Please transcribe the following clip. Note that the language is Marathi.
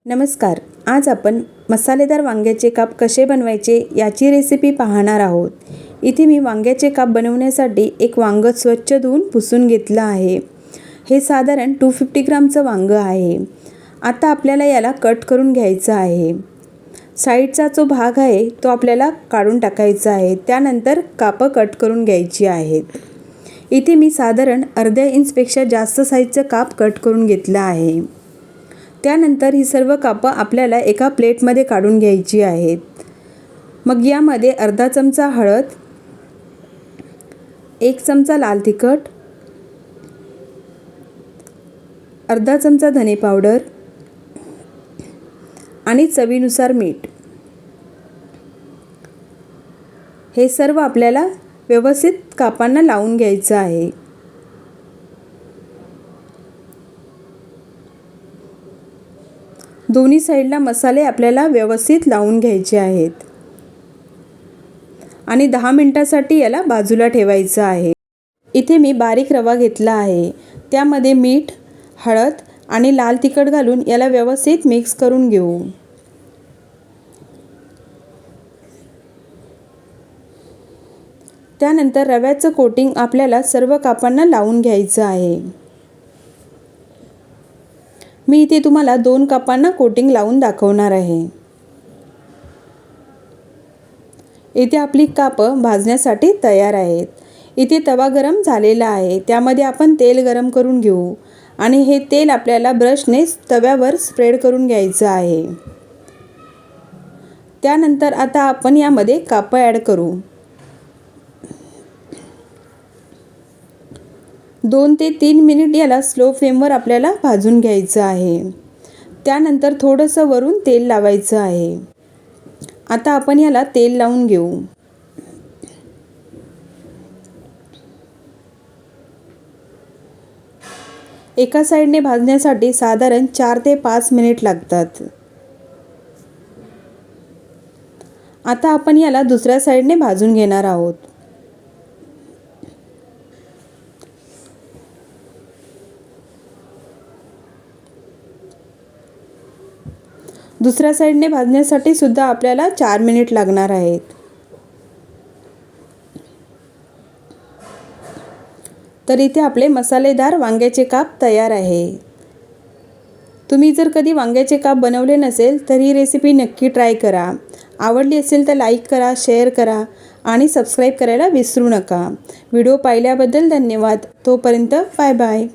नमस्कार. आज आपण मसालेदार वांग्याचे काप कसे बनवायचे याची रेसिपी पाहणार आहोत. इथे मी वांग्याचे काप बनवण्यासाठी एक वांगं स्वच्छ धुवून पुसून घेतलं आहे. हे साधारण 250 ग्रामचं वांगं आहे. आता आपल्याला याला कट करून घ्यायचं आहे. साईडचा जो भाग आहे तो आपल्याला काढून टाकायचा आहे. त्यानंतर कापं कट करून घ्यायची आहेत. इथे मी साधारण अर्ध्या इंचपेक्षा जास्त साईजचं काप कट करून घेतलं आहे. त्यानंतर ही सर्व कापं आपल्याला एका प्लेटमध्ये काढून घ्यायची आहेत. मग यामध्ये अर्धा चमचा हळद, 1 चमचा लाल तिखट, अर्धा चमचा धने पावडर आणि चवीनुसार मीठ हे सर्व आपल्याला व्यवस्थित कापांना लावून घ्यायचं आहे. दोन्ही साईडला मसाले आपल्याला व्यवस्थित लावून घ्यायचे आहेत आणि 10 मिनिटांसाठी याला बाजूला ठेवायचं आहे. इथे मी बारीक रवा घेतला आहे. त्यामध्ये मीठ, हळद आणि लाल तिखट घालून याला व्यवस्थित मिक्स करून घेऊ. त्यानंतर रव्याचं कोटिंग आपल्याला सर्व कापांना लावून घ्यायचं आहे. मी इथे तुम्हाला 2 कापांना कोटिंग लावून दाखवणार आहे. इथे आपली कापं भाजण्यासाठी तयार आहेत. इथे तवा गरम झालेला आहे. त्यामध्ये आपण तेल गरम करून घेऊ आणि हे तेल आपल्याला ब्रशने तव्यावर स्प्रेड करून घ्यायचं आहे. त्यानंतर आता आपण यामध्ये कापं ॲड करू. 2 ते 3 मिनिट याला स्लो फ्लेमवर आपल्याला भाजून घ्यायचं आहे. त्यानंतर थोडंसं वरून तेल लावायचं आहे. आता आपण याला तेल लावून घेऊ. एका साईडने भाजण्यासाठी साधारण 4 ते 5 मिनिट लागतात. आता आपण याला दुसऱ्या साईडने भाजून घेणार आहोत. दुसऱ्या साईडने भाजण्यासाठी सुद्धा आपल्याला 4 मिनिट लागणार आहेत. तर इथे आपले मसालेदार वांग्याचे काप तयार आहे. तुम्ही जर कधी वांग्याचे काप बनवले नसेल तर ही रेसिपी नक्की ट्राय करा. आवडली असेल तर लाईक करा, शेअर करा आणि सबस्क्राईब करायला विसरू नका. व्हिडिओ पाहिल्याबद्दल धन्यवाद. तोपर्यंत बाय बाय.